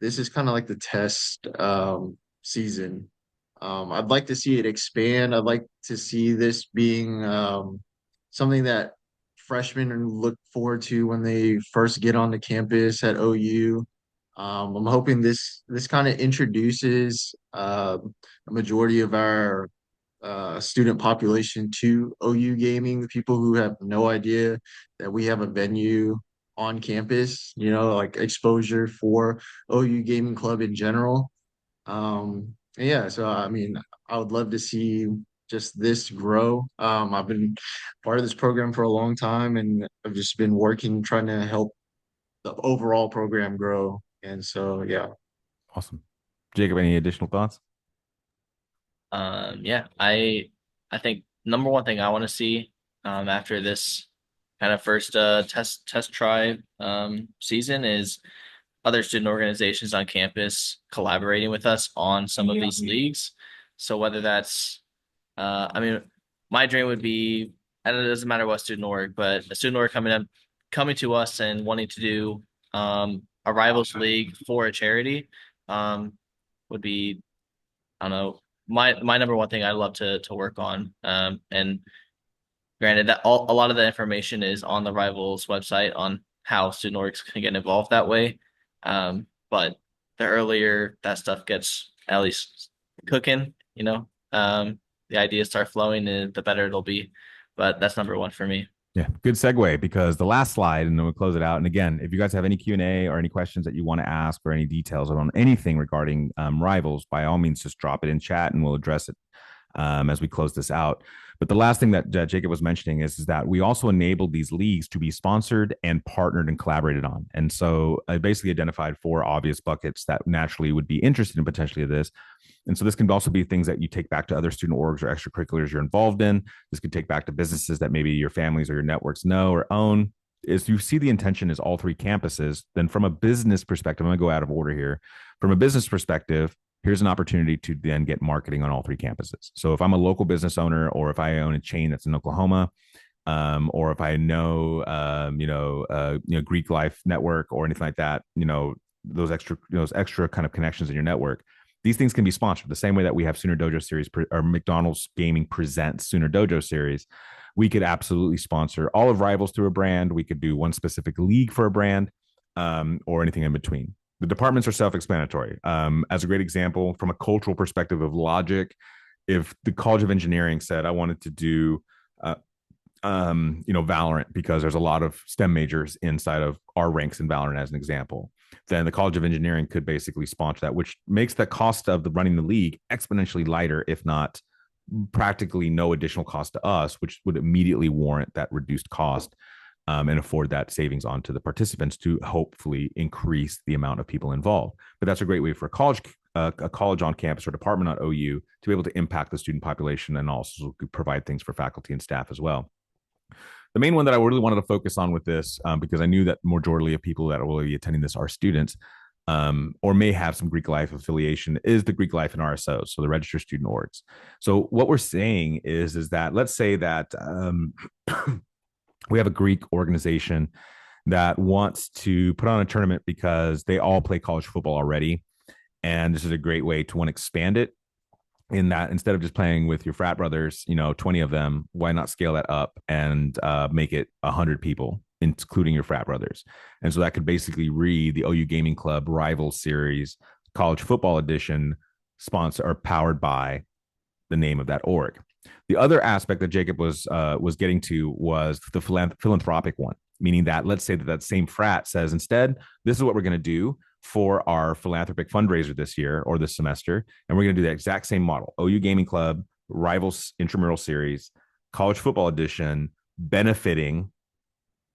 this is kind of like the test season. I'd like to see it expand. I'd like to see this being something that freshmen look forward to when they first get onto campus at OU. I'm hoping this kind of introduces a majority of our student population to OU gaming, the people who have no idea that we have a venue on campus, like exposure for OU Gaming Club in general. Yeah, so I mean, I would love to see just this grow. I've been part of this program for a long time and I've just been working trying to help the overall program grow. And so, yeah. Awesome. Jacob, any additional thoughts? Yeah, I think number one thing I want to see after this kind of first test try season is other student organizations on campus collaborating with us on some of these leagues. So whether that's I mean, my dream would be, and it doesn't matter what student org, but a student org coming to us and wanting to do a rivals league for a charity would be, I don't know, my number one thing I'd love to work on. And granted that a lot of the information is on the rivals website on how student orgs can get involved that way. But the earlier that stuff gets at least cooking, the ideas start flowing, and the better it'll be. But that's number one for me. Yeah, good segue because the last slide, and then we'll close it out. And again, if you guys have any Q&A or any questions that you want to ask or any details on anything regarding rivals, by all means, just drop it in chat and we'll address it as we close this out. But the last thing that Jacob was mentioning is that we also enabled these leagues to be sponsored and partnered and collaborated on. And so I basically identified 4 obvious buckets that naturally would be interested in potentially this. And so this can also be things that you take back to other student orgs or extracurriculars you're involved in. This could take back to businesses that maybe your families or your networks know or own. Is you see the intention is all 3 campuses, then from a business perspective, I'm going to go out of order here. From a business perspective, here's an opportunity to then get marketing on all 3 campuses. So if I'm a local business owner or if I own a chain that's in Oklahoma, or if I know, Greek Life Network or anything like that, those extra kind of connections in your network, these things can be sponsored the same way that we have Sooner Dojo series or McDonald's Gaming presents Sooner Dojo series. We could absolutely sponsor all of Rivals through a brand. We could do one specific league for a brand, or anything in between. The departments are self-explanatory. As a great example, from a cultural perspective of logic, if the College of Engineering said, I wanted to do, Valorant because there's a lot of STEM majors inside of our ranks in Valorant as an example, then the College of Engineering could basically sponsor that, which makes the cost of running the league exponentially lighter, if not practically no additional cost to us, which would immediately warrant that reduced cost, and afford that savings onto the participants to hopefully increase the amount of people involved. But that's a great way for a college on campus or department on OU to be able to impact the student population and also provide things for faculty and staff as well. The main one that I really wanted to focus on with this, because I knew that majority of people that will be attending this are students, or may have some Greek life affiliation, is the Greek life and RSOs, so the registered student orgs. So what we're saying is that let's say that we have a Greek organization that wants to put on a tournament because they all play college football already. And this is a great way to expand it in that instead of just playing with your frat brothers, 20 of them, why not scale that up and make it 100 people, including your frat brothers? And so that could basically read the OU Gaming Club Rival Series College Football Edition, sponsor or powered by the name of that org. The other aspect that Jacob was getting to was the philanthropic one, meaning that let's say that same frat says, instead, this is what we're going to do for our philanthropic fundraiser this year or this semester, and we're going to do the exact same model: OU Gaming Club, Rivals Intramural Series, college football edition benefiting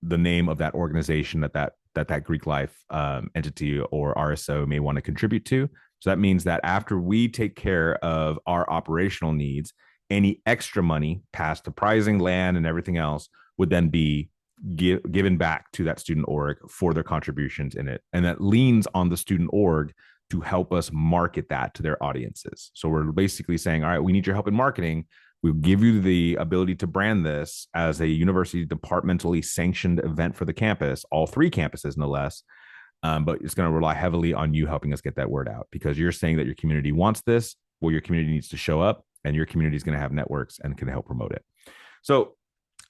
the name of that organization that Greek life entity or RSO may want to contribute to. So that means that after we take care of our operational needs, any extra money past the pricing, land, and everything else would then be given back to that student org for their contributions in it. And that leans on the student org to help us market that to their audiences. So we're basically saying, all right, we need your help in marketing. We'll give you the ability to brand this as a university departmentally sanctioned event for the campus, all three campuses, no less. But it's going to rely heavily on you helping us get that word out because you're saying that your community wants this. Well, your community needs to show up and your community is going to have networks and can help promote it. So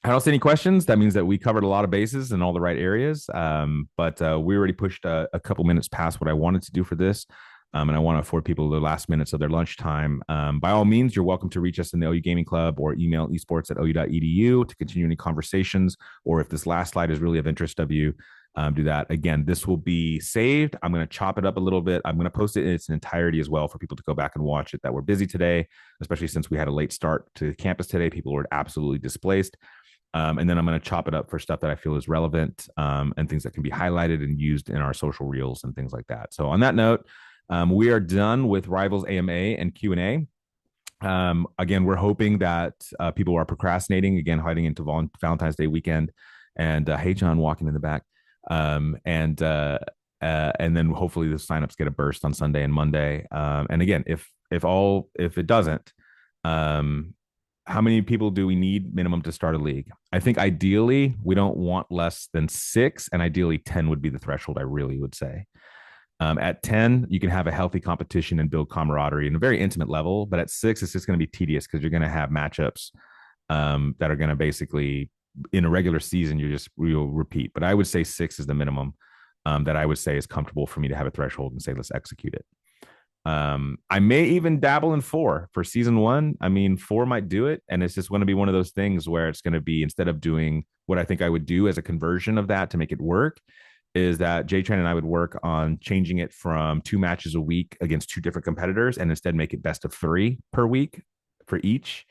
I don't see any questions. That means that we covered a lot of bases in all the right areas. But we already pushed a couple minutes past what I wanted to do for this. And I want to afford people the last minutes of their lunchtime. By all means, you're welcome to reach us in the OU Gaming Club or email esports@ou.edu to continue any conversations. Or if this last slide is really of interest of you, do that. Again, this will be saved. I'm going to chop it up a little bit. I'm going to post it in its entirety as well for people to go back and watch it that were busy today, especially since we had a late start to campus today. People were absolutely displaced. And then I'm going to chop it up for stuff that I feel is relevant and things that can be highlighted and used in our social reels and things like that. So on that note, we are done with Rivals AMA and Q&A. Again, we're hoping that people are procrastinating, again, heading into Valentine's Day weekend. And hey, John, walking in the back. And then hopefully the signups get a burst on Sunday and Monday. And again, if it doesn't, how many people do we need minimum to start a league? I think ideally we don't want less than 6, and ideally 10 would be the threshold. I really would say. At 10, you can have a healthy competition and build camaraderie in a very intimate level. But at 6, it's just going to be tedious because you're going to have matchups that are going to basically, in a regular season, you'll repeat. But I would say 6 is the minimum that I would say is comfortable for me to have a threshold and say, let's execute it. I may even dabble in 4 for season 1. I mean, 4 might do it. And it's just going to be one of those things where it's going to be, instead of doing what I think I would do as a conversion of that to make it work, is that J-Train and I would work on changing it from 2 matches a week against 2 different competitors and instead make it best of 3 per week for each.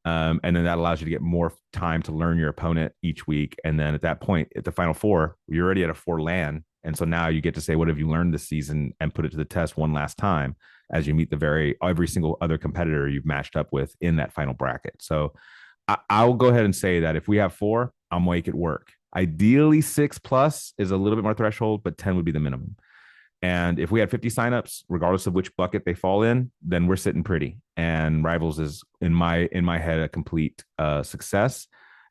And then that allows you to get more time to learn your opponent each week. And then at that point, at the final 4, you're already at a 4 LAN. And so now you get to say, what have you learned this season, and put it to the test one last time as you meet every single other competitor you've matched up with in that final bracket. So I'll go ahead and say that if we have 4, I'll make it work. Ideally 6 plus is a little bit more threshold, but 10 would be the minimum. And if we had 50 signups, regardless of which bucket they fall in, then we're sitting pretty. And Rivals is in my head a complete success.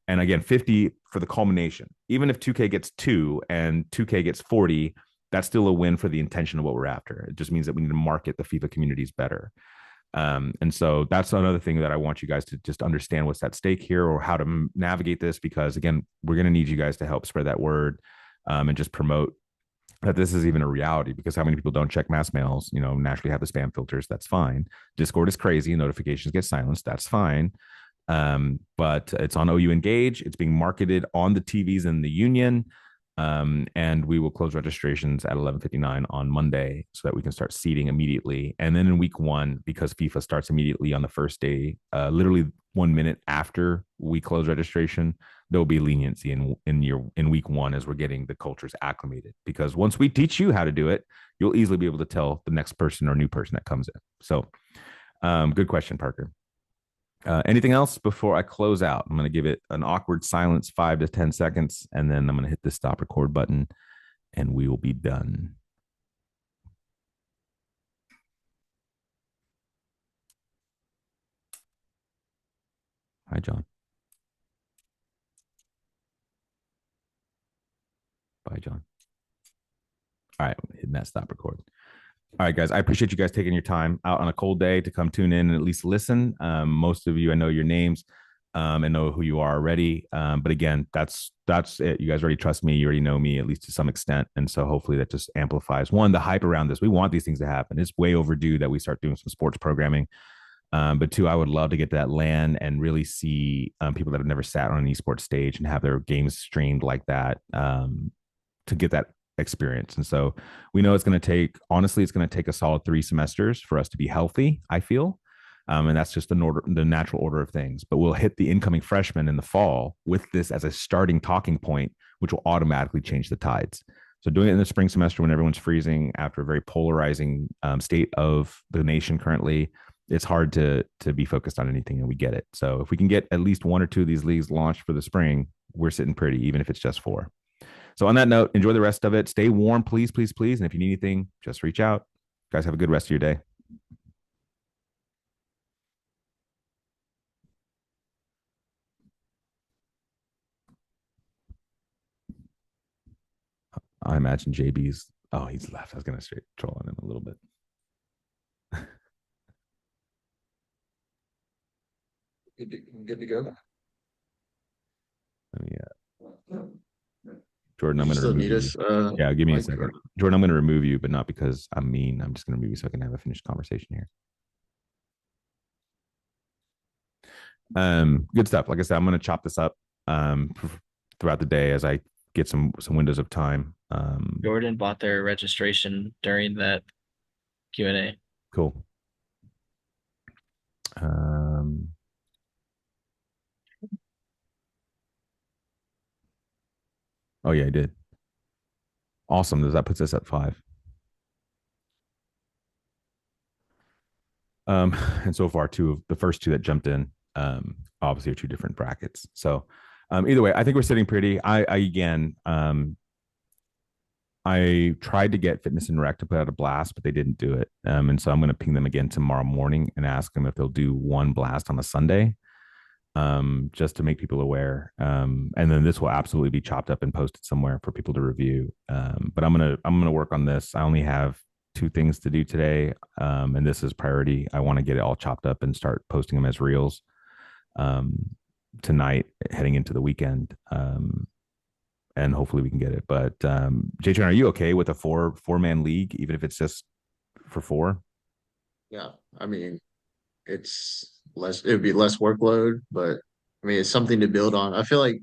And again, 50 for the culmination. Even if 2K gets 2 and 2K gets 40, that's still a win for the intention of what we're after. It just means that we need to market the FIFA communities better. And so that's another thing that I want you guys to just understand what's at stake here, or how to navigate this, because again, we're going to need you guys to help spread that word and just promote that this is even a reality, because how many people don't check mass mails, naturally have the spam filters. That's fine. Discord is crazy. Notifications get silenced. That's fine. But it's on OU Engage. It's being marketed on the TVs in the union. And we will close registrations at 11:59 on Monday so that we can start seeding immediately. And then in week 1, because FIFA starts immediately on the first day, literally 1 minute after we close registration, there'll be leniency in week 1 as we're getting the cultures acclimated. Because once we teach you how to do it, you'll easily be able to tell the next person or new person that comes in. So good question, Parker. Anything else before I close out? I'm going to give it an awkward silence, 5 to 10 seconds, and then I'm going to hit the stop record button, and we will be done. Hi, John. Bye, John. All right, hitting that stop record. All right, guys, I appreciate you guys taking your time out on a cold day to come tune in and at least listen. Most of you, I know your names and know who you are already. But again, that's it. You guys already trust me. You already know me, at least to some extent. And so hopefully that just amplifies, 1, the hype around this. We want these things to happen. It's way overdue that we start doing some sports programming. But 2, I would love to get to that LAN and really see people that have never sat on an esports stage and have their games streamed like that to get that experience. And so we know it's going to take a solid 3 semesters for us to be healthy, I feel. And that's just the natural order of things. But we'll hit the incoming freshmen in the fall with this as a starting talking point, which will automatically change the tides. So doing it in the spring semester when everyone's freezing after a very polarizing state of the nation currently, it's hard to be focused on anything, and we get it. So if we can get at least one or two of these leagues launched for the spring, we're sitting pretty, even if it's just four. So on that note, enjoy the rest of it. Stay warm, please, please, please. And if you need anything, just reach out. Guys, have a good rest of your day. I imagine JB's. Oh, he's left. I was gonna straight troll on him a little bit. Good to go. Let me, Jordan, I'm You going to still remove need you. us, Yeah, give me a Mike? second. Jordan, I'm going to remove you, but not because I'm mean. I'm just going to remove you so I can have a finished conversation here. Good stuff. Like I said, I'm going to chop this up throughout the day as I get some windows of time. Jordan bought their registration during that Q&A. Cool. Oh yeah, I did. Awesome. That puts us at 5. And so far, two of the first two that jumped in, obviously are two different brackets. So, either way, I think we're sitting pretty. I again, I tried to get Fitness and Rec to put out a blast, but they didn't do it. And so I'm going to ping them again tomorrow morning and ask them if they'll do one blast on a Sunday, just to make people aware. And then this will absolutely be chopped up and posted somewhere for people to review. But I'm gonna work on this. I only have 2 things to do today, and this is priority. I want to get it all chopped up and start posting them as reels um, tonight, heading into the weekend. And hopefully we can get it. But Jay, are you okay with a four-man league, even if it's just for 4? Yeah, I mean, it would be less workload, but I mean, it's something to build on. I feel like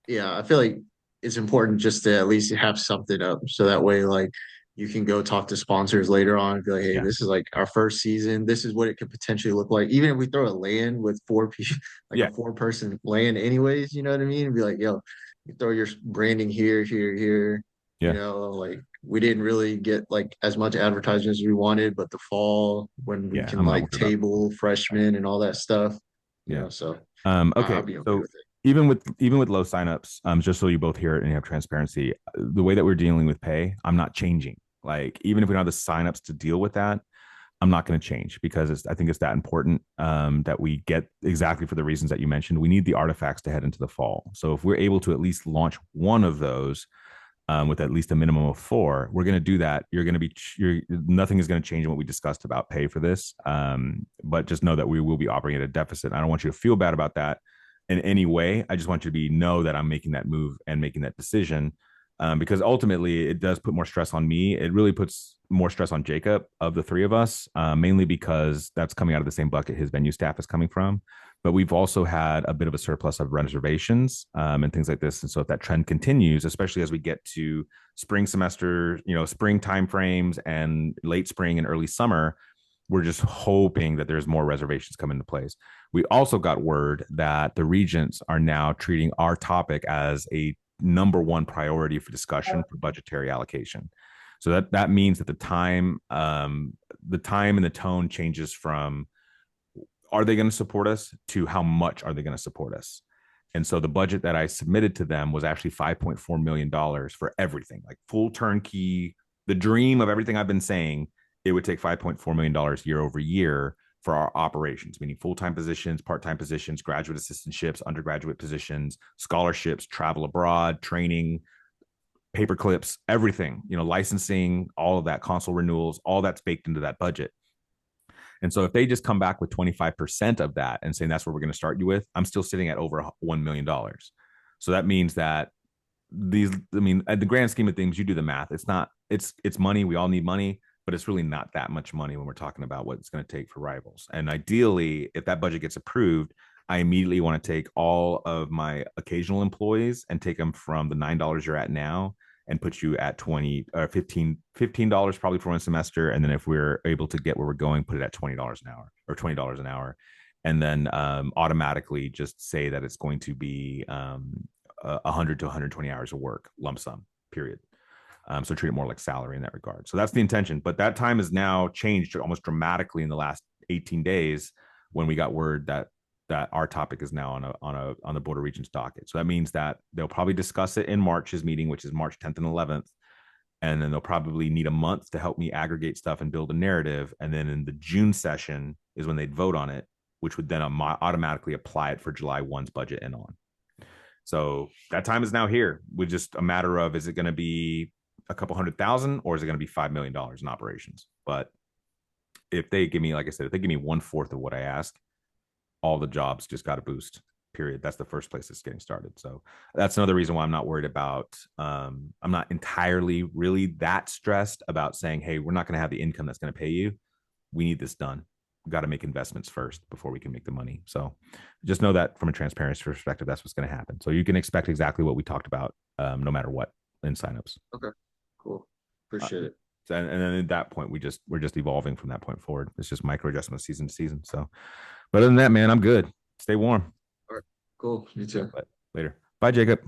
it's important just to at least have something up so that way, like, you can go talk to sponsors later on and be like, hey, Yeah, this is like our first season. This is what it could potentially look like. Even if we throw a LAN with 4 people, like a yeah, 4-person LAN, anyways, you know what I mean? And be like, yo, you throw your branding here, here, here. You yeah, know, like we didn't really get like as much advertising as we wanted, but the fall when we yeah. can I'm not like worried about. table freshmen and all that stuff, Yeah. so I'll Okay. be okay So with it. even with low signups, just so you both hear it and you have transparency, the way that we're dealing with pay, I'm not changing. Like even if we don't have the signups to deal with that, I'm not going to change because I think it's that important that we get exactly for the reasons that you mentioned. We need the artifacts to head into the fall. So if we're able to at least launch one of those with at least a minimum of 4, we're going to do that. Nothing is going to change in what we discussed about pay for this. But just know that we will be operating at a deficit. I don't want you to feel bad about that in any way. I just want you to know that I'm making that move and making that decision because ultimately it does put more stress on me. It really puts more stress on Jacob of the 3 of us, mainly because that's coming out of the same bucket his venue staff is coming from. But we've also had a bit of a surplus of reservations and things like this. And so if that trend continues, especially as we get to spring semester, spring timeframes and late spring and early summer, we're just hoping that there's more reservations come into place. We also got word that the regents are now treating our topic as a number 1 priority for discussion for budgetary allocation. So that means that the time and the tone changes from are they going to support us to how much are they going to support us. And so the budget that I submitted to them was actually $5.4 million for everything, like full turnkey, the dream of everything I've been saying. It would take $5.4 million year over year for our operations, meaning full-time positions, part-time positions, graduate assistantships, undergraduate positions, scholarships, travel abroad, training, paper clips, everything, licensing, all of that, console renewals, all that's baked into that budget. And so if they just come back with 25% of that and saying that's what we're going to start you with, I'm still sitting at over $1 million. So that means that at the grand scheme of things, you do the math. It's money. We all need money, but it's really not that much money when we're talking about what it's going to take for rivals. And ideally, if that budget gets approved, I immediately want to take all of my occasional employees and take them from the $9 you're at now and put you at 20 or $15 probably for one semester. And then if we're able to get where we're going, put it at $20 an hour or $20 an hour. And then automatically just say that it's going to be 100 to 120 hours of work, lump sum, period. So treat it more like salary in that regard. So that's the intention. But that time has now changed almost dramatically in the last 18 days when we got word that our topic is now on the Board of Regents docket. So that means that they'll probably discuss it in March's meeting, which is March 10th and 11th. And then they'll probably need a month to help me aggregate stuff and build a narrative. And then in the June session is when they'd vote on it, which would then automatically apply it for July 1's budget and on. So that time is now here. We're just a matter of, is it going to be a couple 100,000 or is it going to be $5 million in operations? But if they give me, like I said, if they give me 1/4 of what I ask, all the jobs just got a boost, period. That's the first place it's getting started. So that's another reason why I'm not worried about, I'm not entirely really that stressed about saying, hey, we're not going to have the income that's going to pay you. We need this done. We've got to make investments first before we can make the money. So just know that from a transparency perspective, that's what's going to happen. So you can expect exactly what we talked about, no matter what in signups. Okay, cool. Appreciate it. And then at that point, we're just evolving from that point forward. It's just micro adjustments season to season. So, but other than that, man, I'm good. Stay warm. All right, cool. You too. But later. Bye, Jacob.